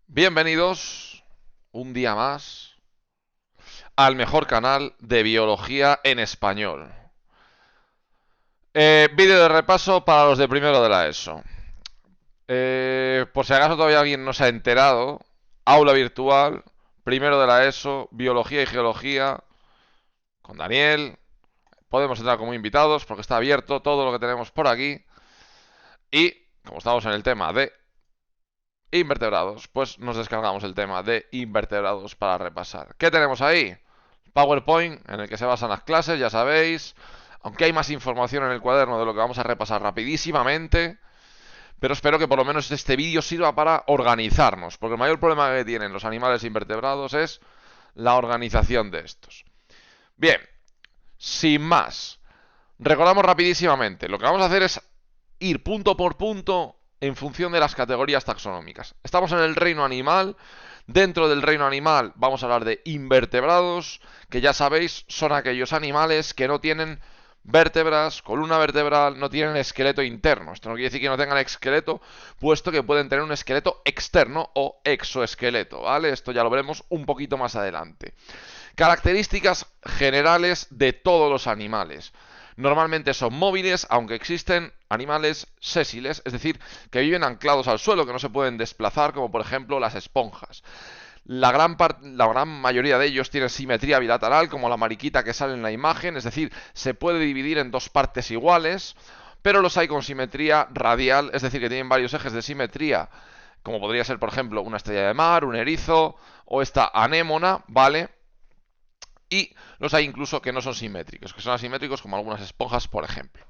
Bienvenidos un día más al mejor canal de biología en español. Vídeo de repaso para los de primero de la ESO. Por si acaso todavía alguien no se ha enterado, aula virtual, primero de la ESO, biología y geología, con Daniel. Podemos entrar como invitados porque está abierto todo lo que tenemos por aquí. Y como estamos en el tema de invertebrados, pues nos descargamos el tema de invertebrados para repasar. ¿Qué tenemos ahí? PowerPoint en el que se basan las clases, ya sabéis. Aunque hay más información en el cuaderno de lo que vamos a repasar rapidísimamente. Pero espero que por lo menos este vídeo sirva para organizarnos. Porque el mayor problema que tienen los animales invertebrados es la organización de estos. Bien, sin más. Recordamos rapidísimamente. Lo que vamos a hacer es ir punto por punto en función de las categorías taxonómicas. Estamos en el reino animal. Dentro del reino animal vamos a hablar de invertebrados, que ya sabéis son aquellos animales que no tienen vértebras, columna vertebral, no tienen esqueleto interno. Esto no quiere decir que no tengan esqueleto, puesto que pueden tener un esqueleto externo o exoesqueleto, ¿vale? Esto ya lo veremos un poquito más adelante. Características generales de todos los animales. Normalmente son móviles, aunque existen animales sésiles, es decir, que viven anclados al suelo, que no se pueden desplazar, como por ejemplo las esponjas. La gran mayoría de ellos tienen simetría bilateral, como la mariquita que sale en la imagen, es decir, se puede dividir en dos partes iguales, pero los hay con simetría radial, es decir, que tienen varios ejes de simetría, como podría ser, por ejemplo, una estrella de mar, un erizo o esta anémona, ¿vale? Y los hay incluso que no son simétricos, que son asimétricos como algunas esponjas, por ejemplo.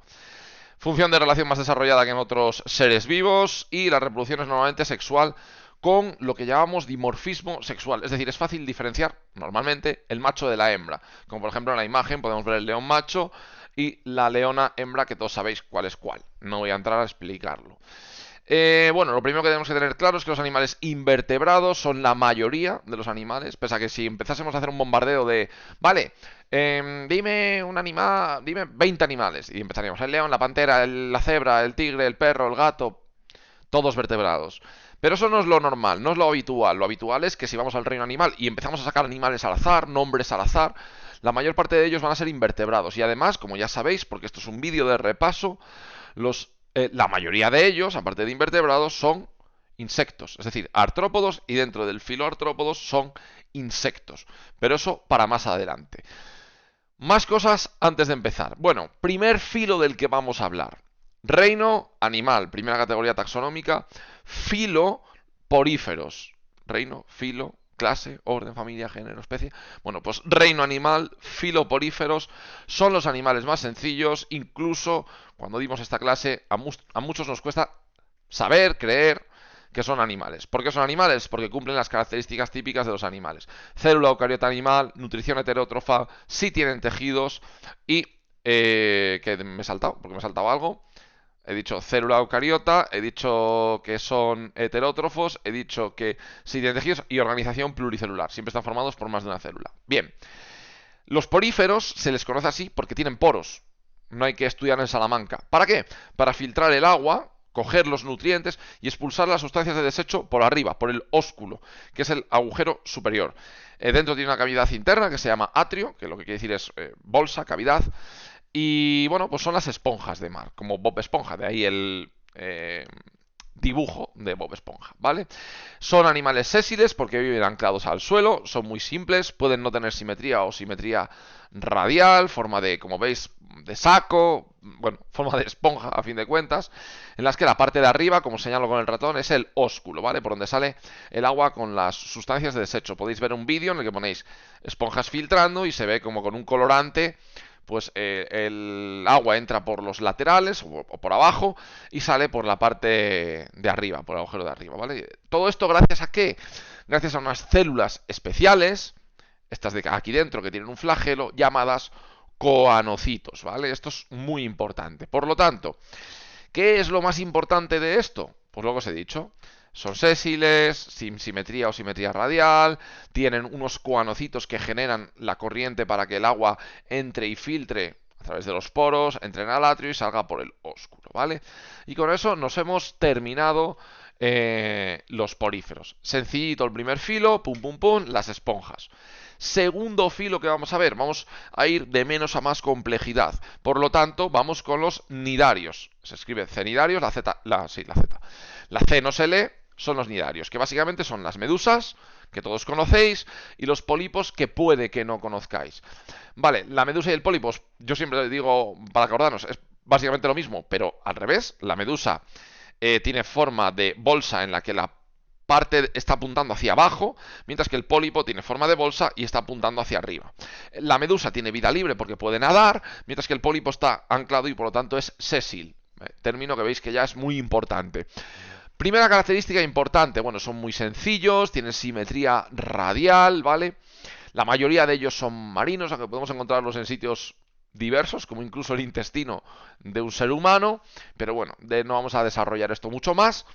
Función de relación más desarrollada que en otros seres vivos y la reproducción es normalmente sexual con lo que llamamos dimorfismo sexual. Es decir, es fácil diferenciar normalmente el macho de la hembra. Como por ejemplo en la imagen podemos ver el león macho y la leona hembra, que todos sabéis cuál es cuál. No voy a entrar a explicarlo. Bueno, lo primero que tenemos que tener claro es que los animales invertebrados son la mayoría de los animales, pese a que si empezásemos a hacer un bombardeo de, vale, dime un animal, dime 20 animales, y empezaríamos el león, la pantera, la cebra, el tigre, el perro, el gato, todos vertebrados. Pero eso no es lo normal, no es lo habitual. Lo habitual es que si vamos al reino animal y empezamos a sacar animales al azar, nombres al azar, la mayor parte de ellos van a ser invertebrados. Y además, como ya sabéis, porque esto es un vídeo de repaso, la mayoría de ellos, aparte de invertebrados, son insectos, es decir, artrópodos, y dentro del filo artrópodos son insectos. Pero eso para más adelante. Más cosas antes de empezar. Bueno, primer filo del que vamos a hablar. Reino animal, primera categoría taxonómica. Filo, poríferos. Reino, filo, clase, orden, familia, género, especie. Bueno, pues reino animal, filoporíferos, son los animales más sencillos. Incluso cuando dimos esta clase, a muchos nos cuesta saber, creer que son animales. ¿Por qué son animales? Porque cumplen las características típicas de los animales. Célula eucariota animal, nutrición heterótrofa, sí tienen tejidos y... que me he saltado, porque me he saltado algo. He dicho célula eucariota, he dicho que son heterótrofos, he dicho que sí tienen tejidos y organización pluricelular. Siempre están formados por más de una célula. Bien, los poríferos se les conoce así porque tienen poros. No hay que estudiar en Salamanca. ¿Para qué? Para filtrar el agua, coger los nutrientes y expulsar las sustancias de desecho por arriba, por el ósculo, que es el agujero superior. Dentro tiene una cavidad interna que se llama atrio, que lo que quiere decir es bolsa, cavidad. Y bueno, pues son las esponjas de mar, como Bob Esponja, de ahí el dibujo de Bob Esponja, ¿vale? Son animales sésiles porque viven anclados al suelo, son muy simples, pueden no tener simetría o simetría radial, forma de, como veis, de saco, bueno, forma de esponja a fin de cuentas, en las que la parte de arriba, como señalo con el ratón, es el ósculo, ¿vale? Por donde sale el agua con las sustancias de desecho. Podéis ver un vídeo en el que ponéis esponjas filtrando y se ve como con un colorante pues el agua entra por los laterales o por abajo y sale por la parte de arriba, por el agujero de arriba, ¿vale? Todo esto gracias a ¿qué? Gracias a unas células especiales, estas de aquí dentro que tienen un flagelo, llamadas coanocitos, ¿vale? Esto es muy importante. Por lo tanto, ¿qué es lo más importante de esto? Pues lo que os he dicho. Son sésiles, sin simetría o simetría radial, tienen unos coanocitos que generan la corriente para que el agua entre y filtre a través de los poros, entre en el atrio y salga por el ósculo, ¿vale? Y con eso nos hemos terminado los poríferos. Sencillito el primer filo, pum pum pum, las esponjas. Segundo filo que vamos a ver, vamos a ir de menos a más complejidad. Por lo tanto, vamos con los nidarios. Se escribe cnidarios, la Z, sí, la Z. La C no se lee, son los nidarios, que básicamente son las medusas, que todos conocéis, y los pólipos que puede que no conozcáis. Vale, la medusa y el pólipo, yo siempre digo, para acordarnos, es básicamente lo mismo, pero al revés. La medusa tiene forma de bolsa en la que la parte está apuntando hacia abajo, mientras que el pólipo tiene forma de bolsa y está apuntando hacia arriba. La medusa tiene vida libre porque puede nadar, mientras que el pólipo está anclado y por lo tanto es sésil. Término que veis que ya es muy importante. Primera característica importante, bueno, son muy sencillos, tienen simetría radial, ¿vale? La mayoría de ellos son marinos, aunque podemos encontrarlos en sitios diversos, como incluso el intestino de un ser humano, pero bueno, no vamos a desarrollar esto mucho más.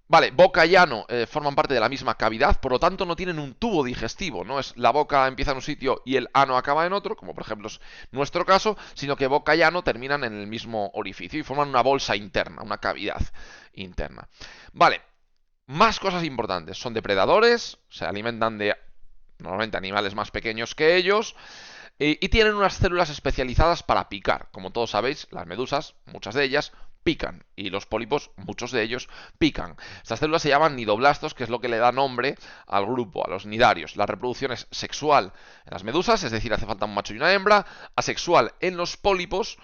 Vale, boca y ano forman parte de la misma cavidad, por lo tanto no tienen un tubo digestivo, no es la boca empieza en un sitio y el ano acaba en otro, como por ejemplo es nuestro caso, sino que boca y ano terminan en el mismo orificio y forman una bolsa interna, una cavidad interna. Vale, más cosas importantes, son depredadores, se alimentan de normalmente animales más pequeños que ellos, y tienen unas células especializadas para picar. Como todos sabéis, las medusas, muchas de ellas, pican, y los pólipos, muchos de ellos, pican. Estas células se llaman nidoblastos, que es lo que le da nombre al grupo, a los nidarios. La reproducción es sexual en las medusas, es decir, hace falta un macho y una hembra, asexual en los pólipos,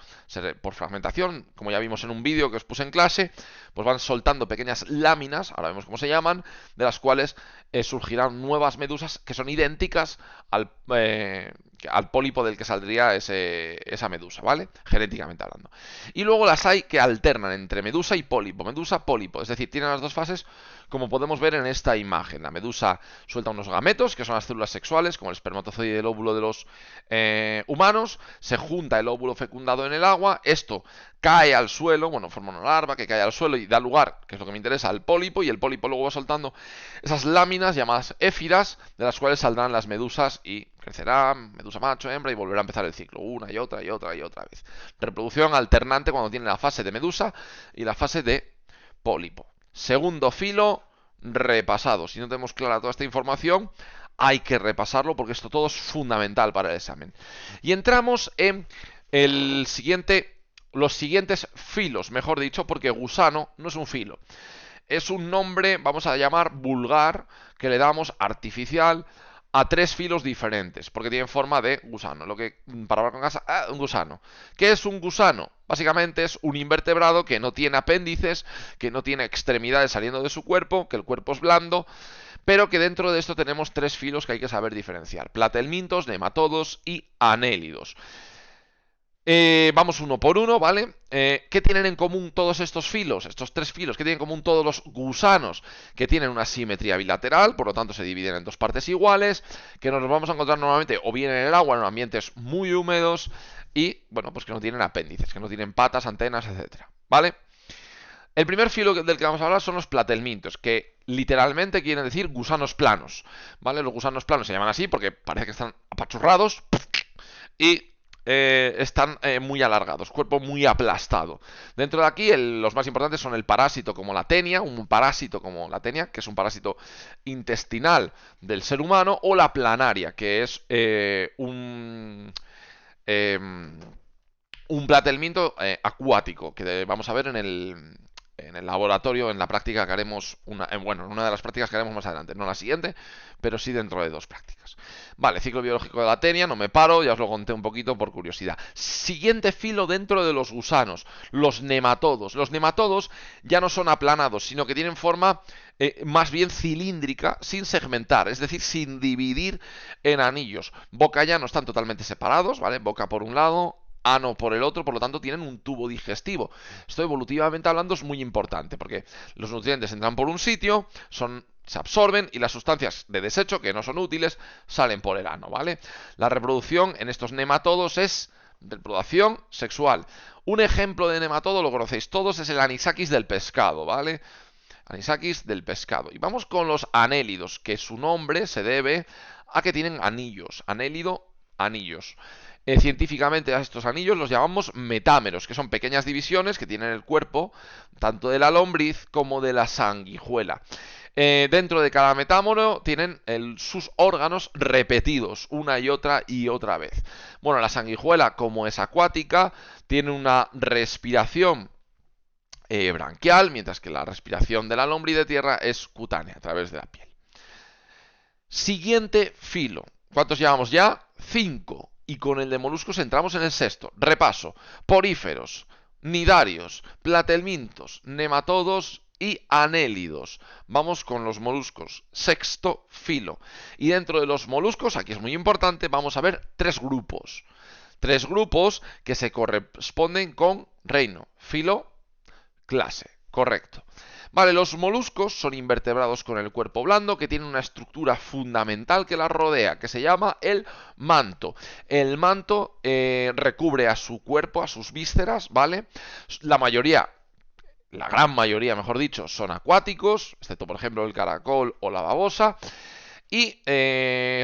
por fragmentación, como ya vimos en un vídeo que os puse en clase, pues van soltando pequeñas láminas, ahora vemos cómo se llaman, de las cuales surgirán nuevas medusas que son idénticas al pólipo del que saldría esa medusa, ¿vale? Genéticamente hablando. Y luego las hay que alternan entre medusa y pólipo, medusa, pólipo, es decir, tienen las dos fases como podemos ver en esta imagen. La medusa suelta unos gametos, que son las células sexuales, como el espermatozoide y el óvulo de los humanos, se junta el óvulo fecundado en el agua, esto cae al suelo, bueno, forma una larva que cae al suelo y da lugar, que es lo que me interesa, al pólipo, y el pólipo luego va soltando esas láminas llamadas éfiras, de las cuales saldrán las medusas y crecerán, medusa macho, hembra, y volverá a empezar el ciclo, una y otra y otra y otra vez. Reproducción alternante cuando tiene la fase de medusa y la fase de pólipo. Segundo filo, repasado. Si no tenemos clara toda esta información, hay que repasarlo porque esto todo es fundamental para el examen. Y entramos en los siguientes filos, mejor dicho, porque gusano no es un filo. Es un nombre, vamos a llamar vulgar, que le damos artificial a tres filos diferentes, porque tienen forma de gusano. Lo que, para hablar con casa, un gusano. ¿Qué es un gusano? Básicamente es un invertebrado que no tiene apéndices, que no tiene extremidades saliendo de su cuerpo, que el cuerpo es blando, pero que dentro de esto tenemos tres filos que hay que saber diferenciar: platelmintos, nematodos y anélidos. Vamos uno por uno, ¿vale? ¿Qué tienen en común todos estos filos? Estos tres filos, ¿qué tienen en común todos los gusanos? Que tienen una simetría bilateral, por lo tanto se dividen en dos partes iguales, que nos los vamos a encontrar normalmente o bien en el agua, en ambientes muy húmedos, y, bueno, pues que no tienen apéndices, que no tienen patas, antenas, etcétera, ¿vale? El primer filo del que vamos a hablar son los platelmintos, que literalmente quieren decir gusanos planos, ¿vale? Los gusanos planos se llaman así porque parece que están apachurrados y están muy alargados, cuerpo muy aplastado. Dentro de aquí los más importantes son el parásito como la tenia, un parásito como la tenia, que es un parásito intestinal del ser humano, o la planaria, que es un platelminto acuático, que vamos a ver en el laboratorio, en la práctica que haremos, bueno, en una de las prácticas que haremos más adelante, no la siguiente, pero sí dentro de dos prácticas. Vale, ciclo biológico de la tenia, no me paro, ya os lo conté un poquito por curiosidad. Siguiente filo dentro de los gusanos, los nematodos. Los nematodos ya no son aplanados, sino que tienen forma más bien cilíndrica, sin segmentar, es decir, sin dividir en anillos. Boca y ano están totalmente separados, ¿vale? Boca por un lado, ano por el otro, por lo tanto tienen un tubo digestivo. Esto evolutivamente hablando es muy importante, porque los nutrientes entran por un sitio, se absorben y las sustancias de desecho, que no son útiles, salen por el ano, ¿vale? La reproducción en estos nematodos es reproducción sexual. Un ejemplo de nematodo, lo conocéis todos, es el anisakis del pescado, ¿vale? Anisakis del pescado. Y vamos con los anélidos, que su nombre se debe a que tienen anillos. Anélido, anillos. Científicamente a estos anillos los llamamos metámeros, que son pequeñas divisiones que tienen el cuerpo tanto de la lombriz como de la sanguijuela. Dentro de cada metámoro tienen sus órganos repetidos una y otra vez. Bueno, la sanguijuela, como es acuática, tiene una respiración branquial, mientras que la respiración de la lombriz de tierra es cutánea, a través de la piel. Siguiente filo. ¿Cuántos llevamos ya? 5. Y con el de moluscos entramos en el sexto. Repaso. Poríferos, nidarios, platelmintos, nematodos y anélidos. Vamos con los moluscos. Sexto filo. Y dentro de los moluscos, aquí es muy importante, vamos a ver 3 grupos. 3 grupos que se corresponden con reino, filo, clase. Correcto. Vale, los moluscos son invertebrados con el cuerpo blando que tiene una estructura fundamental que la rodea, que se llama el manto. El manto recubre a su cuerpo, a sus vísceras, ¿vale? La gran mayoría, mejor dicho, son acuáticos, excepto por ejemplo el caracol o la babosa. Y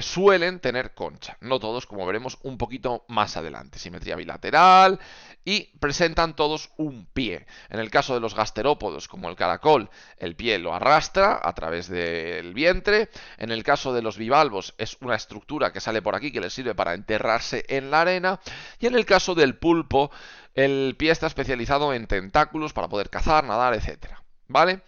suelen tener concha, no todos, como veremos un poquito más adelante. Simetría bilateral y presentan todos un pie. En el caso de los gasterópodos, como el caracol, el pie lo arrastra a través del vientre. En el caso de los bivalvos es una estructura que sale por aquí que les sirve para enterrarse en la arena. Y en el caso del pulpo, el pie está especializado en tentáculos para poder cazar, nadar, etcétera. ¿Vale?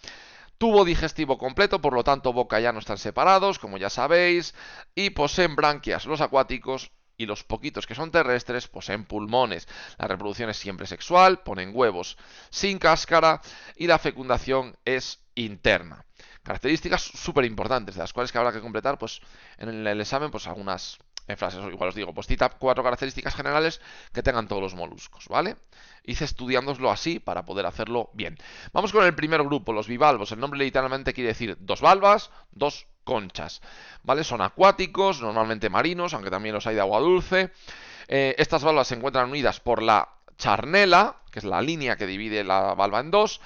Tubo digestivo completo, por lo tanto boca ya no están separados, como ya sabéis, y poseen branquias los acuáticos y los poquitos que son terrestres poseen pulmones. La reproducción es siempre sexual, ponen huevos sin cáscara y la fecundación es interna. Características súper importantes, de las cuales que habrá que completar pues, en el examen pues, algunas frases. Igual os digo, pues cita 4 características generales que tengan todos los moluscos, ¿vale? Hice estudiándoslo así para poder hacerlo bien. Vamos con el primer grupo, los bivalvos. El nombre literalmente quiere decir 2 valvas, 2 conchas, ¿vale? Son acuáticos, normalmente marinos, aunque también los hay de agua dulce. Estas valvas se encuentran unidas por la charnela, que es la línea que divide la valva en dos.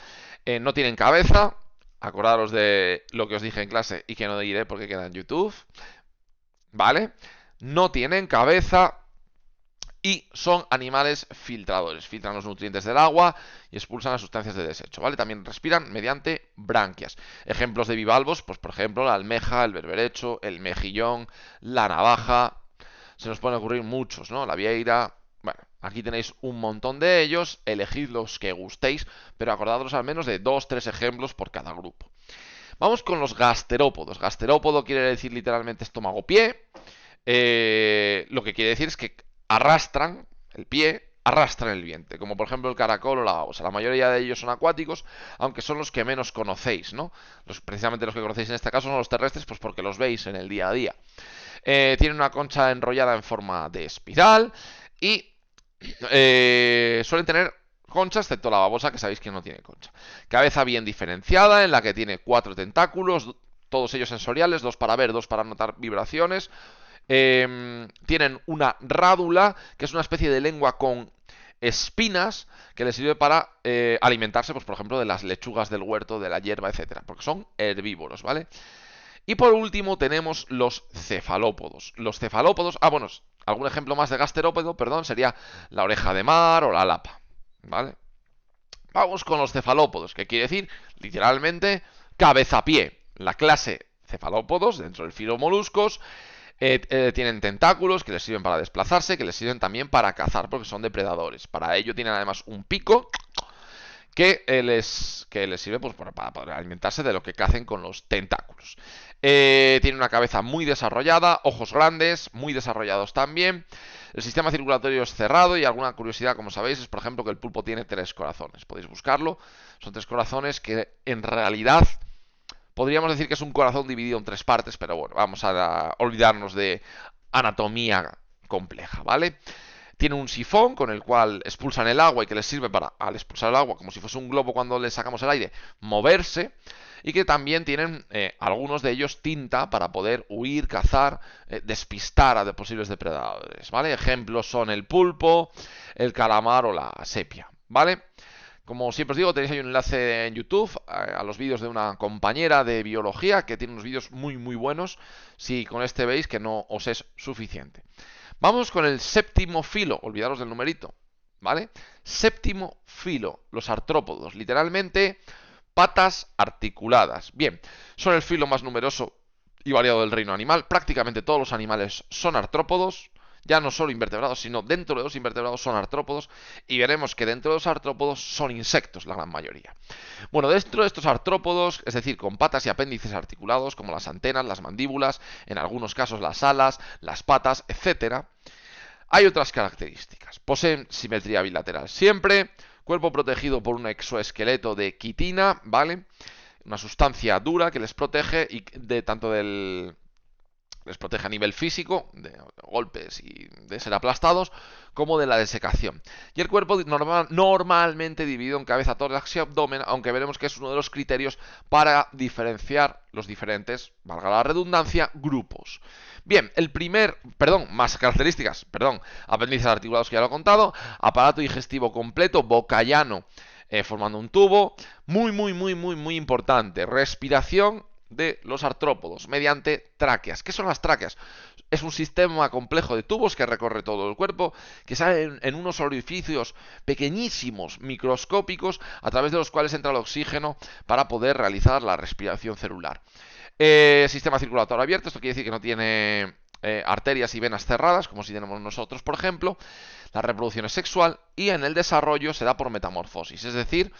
No tienen cabeza. Acordaros de lo que os dije en clase y que no diré porque queda en YouTube, ¿vale? No tienen cabeza y son animales filtradores. Filtran los nutrientes del agua y expulsan las sustancias de desecho, ¿vale? También respiran mediante branquias. Ejemplos de bivalvos, pues por ejemplo la almeja, el berberecho, el mejillón, la navaja. Se nos pueden ocurrir muchos, ¿no? La vieira. Bueno, aquí tenéis un montón de ellos. Elegid los que gustéis, pero acordaros al menos de 2 o 3 ejemplos por cada grupo. Vamos con los gasterópodos. Gasterópodo quiere decir literalmente estómago-pie. Lo que quiere decir es que arrastran el pie, arrastran el vientre, como por ejemplo el caracol o la babosa. La mayoría de ellos son acuáticos, aunque son los que menos conocéis, ¿no? Precisamente los que conocéis en este caso son los terrestres, pues porque los veis en el día a día. Tienen una concha enrollada en forma de espiral y suelen tener concha, excepto la babosa, que sabéis que no tiene concha. Cabeza bien diferenciada, en la que tiene 4 tentáculos, todos ellos sensoriales, 2 para ver, 2 para notar vibraciones. Tienen una rádula, que es una especie de lengua con espinas que les sirve para alimentarse, pues por ejemplo, de las lechugas del huerto, de la hierba, etcétera, porque son herbívoros, ¿vale? Y por último tenemos los cefalópodos. Los cefalópodos, bueno, algún ejemplo más de gasterópodo, perdón, sería la oreja de mar o la lapa, ¿vale? Vamos con los cefalópodos, que quiere decir literalmente cabeza-pie. La clase cefalópodos, dentro del filo moluscos, tienen tentáculos que les sirven para desplazarse, que les sirven también para cazar, porque son depredadores. Para ello tienen además un pico que les sirve pues, para poder alimentarse de lo que cacen con los tentáculos. Tiene una cabeza muy desarrollada, ojos grandes, muy desarrollados también. El sistema circulatorio es cerrado y alguna curiosidad, como sabéis, es por ejemplo que el pulpo tiene 3 corazones. Podéis buscarlo. Son 3 corazones que en realidad podríamos decir que es un corazón dividido en 3 partes, pero bueno, vamos a olvidarnos de anatomía compleja, ¿vale? Tiene un sifón con el cual expulsan el agua y que les sirve para, al expulsar el agua, como si fuese un globo cuando le sacamos el aire, moverse. Y que también tienen algunos de ellos tinta para poder huir, cazar, despistar a posibles depredadores, ¿vale? Ejemplos son el pulpo, el calamar o la sepia, ¿vale? Como siempre os digo, tenéis ahí un enlace en YouTube a los vídeos de una compañera de biología que tiene unos vídeos muy muy buenos, si con este veis que no os es suficiente. Vamos con el séptimo filo, olvidaros del numerito, ¿vale? Séptimo filo, los artrópodos, literalmente patas articuladas. Bien, son el filo más numeroso y variado del reino animal. Prácticamente todos los animales son artrópodos. Ya no solo invertebrados, sino dentro de los invertebrados son artrópodos. Y veremos que dentro de los artrópodos son insectos la gran mayoría. Bueno, dentro de estos artrópodos, es decir, con patas y apéndices articulados, como las antenas, las mandíbulas, en algunos casos las alas, las patas, etcétera, hay otras características. Poseen simetría bilateral siempre, cuerpo protegido por un exoesqueleto de quitina, ¿vale? Una sustancia dura que les protege y de tanto del les protege a nivel físico, de golpes y de ser aplastados, como de la desecación. Y el cuerpo normalmente dividido en cabeza, tórax y abdomen, aunque veremos que es uno de los criterios para diferenciar los diferentes, valga la redundancia, grupos. Bien, más características, apéndices articulados que ya lo he contado, aparato digestivo completo, boca llano, formando un tubo, muy importante, respiración de los artrópodos mediante tráqueas. ¿Qué son las tráqueas? Es un sistema complejo de tubos que recorre todo el cuerpo, que salen en unos orificios pequeñísimos, microscópicos, a través de los cuales entra el oxígeno para poder realizar la respiración celular. Sistema circulatorio abierto, esto quiere decir que no tiene arterias y venas cerradas, como si tenemos nosotros, por ejemplo. La reproducción es sexual y en el desarrollo se da por metamorfosis, es decir,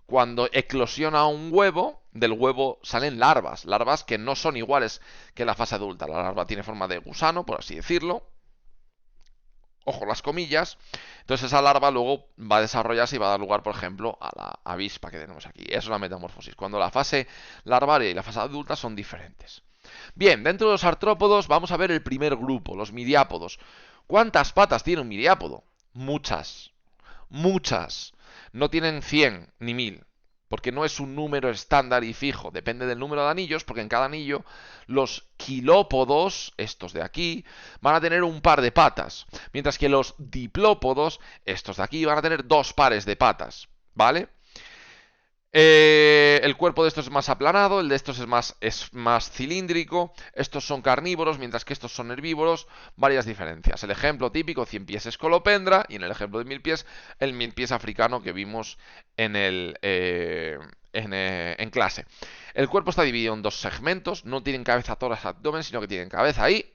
cuando eclosiona un huevo, del huevo salen larvas, larvas que no son iguales que la fase adulta. La larva tiene forma de gusano, por así decirlo, ojo las comillas. Entonces esa larva luego va a desarrollarse y va a dar lugar, por ejemplo, a la avispa que tenemos aquí. Eso es la metamorfosis, cuando la fase larvaria y la fase adulta son diferentes. Bien, dentro de los artrópodos vamos a ver el primer grupo, los miriápodos. ¿Cuántas patas tiene un miriápodo? Muchas. Muchas. No tienen 100 ni 1000, porque no es un número estándar y fijo, depende del número de anillos, porque en cada anillo los quilópodos, estos de aquí, van a tener un par de patas, mientras que los diplópodos, estos de aquí, van a tener 2 pares de patas, ¿vale? El cuerpo de estos es más aplanado, el de estos es más cilíndrico, estos son carnívoros, mientras que estos son herbívoros, varias diferencias. El ejemplo típico, 100 pies es Scolopendra, y en el ejemplo de 1000 pies, el 1000 pies africano que vimos en clase. El cuerpo está dividido en 2 segmentos, no tienen cabeza, tórax, abdomen, sino que tienen cabeza y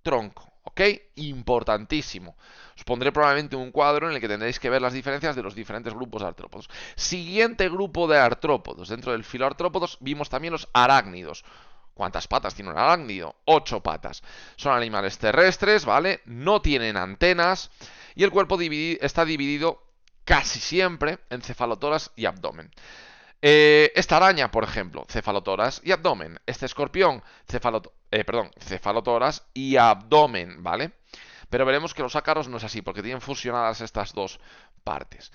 tronco. ¿Ok? Importantísimo. Os pondré probablemente un cuadro en el que tendréis que ver las diferencias de los diferentes grupos de artrópodos. Siguiente grupo de artrópodos. Dentro del filo artrópodos vimos también los arácnidos. ¿Cuántas patas tiene un arácnido? 8 patas. Son animales terrestres, ¿vale? No tienen antenas. Y el cuerpo está dividido casi siempre en cefalotórax y abdomen. Esta araña, por ejemplo, cefalotórax y abdomen. Este escorpión, cefalotórax y abdomen, ¿vale? Pero veremos que los ácaros no es así, porque tienen fusionadas estas dos partes.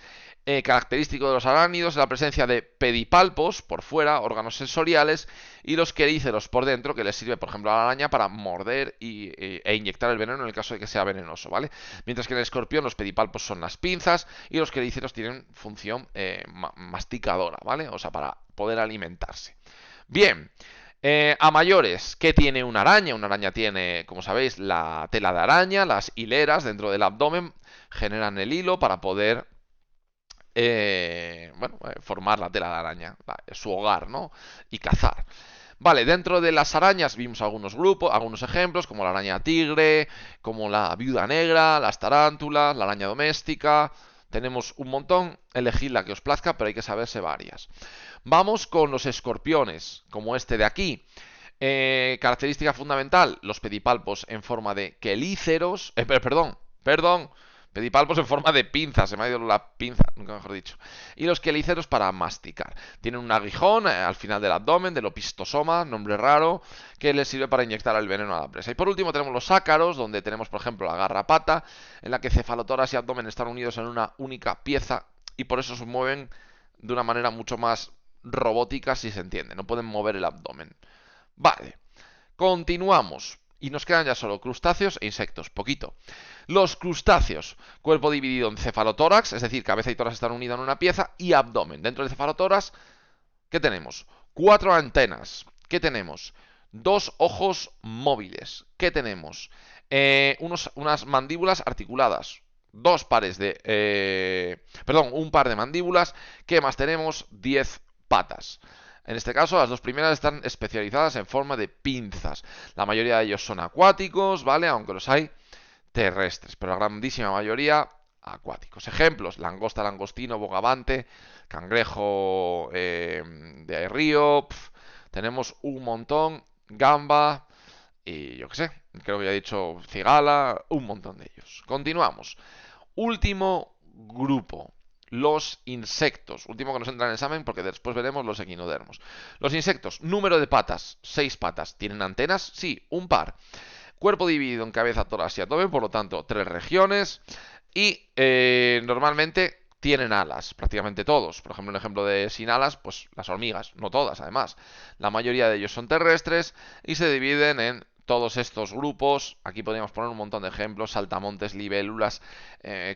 Característico de los arácnidos es la presencia de pedipalpos por fuera, órganos sensoriales, y los quelíceros por dentro, que les sirve, por ejemplo, a la araña para morder e inyectar el veneno en el caso de que sea venenoso, ¿vale? Mientras que en el escorpión los pedipalpos son las pinzas y los quelíceros tienen función masticadora, ¿vale? O sea, para poder alimentarse. Bien. A mayores, ¿qué tiene una araña? Una araña tiene, como sabéis, la tela de araña, las hileras dentro del abdomen generan el hilo para poder formar la tela de araña, su hogar, ¿no? Y cazar. Vale, dentro de las arañas vimos algunos grupos, algunos ejemplos, como la araña tigre, como la viuda negra, las tarántulas, la araña doméstica. Tenemos un montón, elegid la que os plazca, pero hay que saberse varias. Vamos con los escorpiones, como este de aquí. Característica fundamental, los pedipalpos en forma de quelíceros. Pedipalpos en forma de pinza, se me ha ido la pinza, nunca mejor dicho. Y los quelíceros para masticar. Tienen un aguijón al final del abdomen, del opistosoma, nombre raro, que les sirve para inyectar el veneno a la presa. Y por último tenemos los ácaros, donde tenemos, por ejemplo, la garrapata, en la que cefalotórax y abdomen están unidos en una única pieza y por eso se mueven de una manera mucho más robótica, si se entiende. No pueden mover el abdomen. Vale, continuamos. Y nos quedan ya solo crustáceos e insectos, poquito. Los crustáceos, cuerpo dividido en cefalotórax, es decir, cabeza y tórax están unidos en una pieza, y abdomen. Dentro del cefalotórax, ¿qué tenemos? 4 antenas. ¿Qué tenemos? 2 ojos móviles. ¿Qué tenemos? Unas mandíbulas articuladas. Dos pares de... perdón, un par de mandíbulas. ¿Qué más tenemos? 10 patas. En este caso, las dos primeras están especializadas en forma de pinzas. La mayoría de ellos son acuáticos, ¿vale? Aunque los hay terrestres, pero la grandísima mayoría acuáticos. Ejemplos: langosta, langostino, bogavante, cangrejo de río. Tenemos un montón. Gamba y yo qué sé, creo que ya he dicho cigala, un montón de ellos. Continuamos. Último grupo. Los insectos. Último que nos entra en el examen porque después veremos los equinodermos. Los insectos. Número de patas. 6 patas. ¿Tienen antenas? Sí, un par. Cuerpo dividido en cabeza, tórax y abdomen, por lo tanto, 3 regiones. Y normalmente tienen alas, prácticamente todos. Por ejemplo, un ejemplo de sin alas, pues las hormigas, no todas además. La mayoría de ellos son terrestres y se dividen en todos estos grupos. Aquí podríamos poner un montón de ejemplos: saltamontes, libélulas,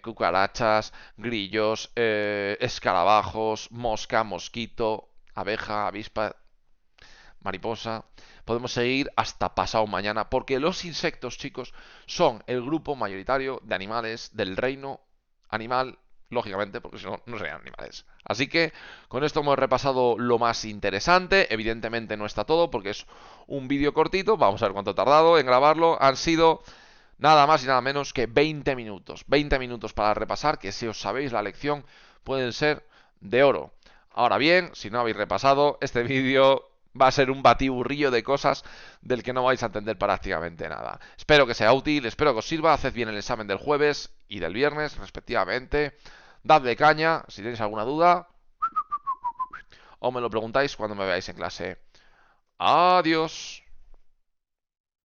cucarachas, grillos, escarabajos, mosca, mosquito, abeja, avispa, mariposa. Podemos seguir hasta pasado mañana, porque los insectos, chicos, son el grupo mayoritario de animales del reino animal, lógicamente, porque si no, no serían animales. Así que con esto hemos repasado lo más interesante. Evidentemente no está todo, porque es un vídeo cortito. Vamos a ver cuánto he tardado en grabarlo. Han sido nada más y nada menos que 20 minutos. 20 minutos para repasar, que si os sabéis la lección, pueden ser de oro. Ahora bien, si no habéis repasado, este vídeo va a ser un batiburrillo de cosas del que no vais a entender prácticamente nada. Espero que sea útil, espero que os sirva. Haced bien el examen del jueves y del viernes, respectivamente. Dadle caña si tenéis alguna duda, o me lo preguntáis cuando me veáis en clase. Adiós.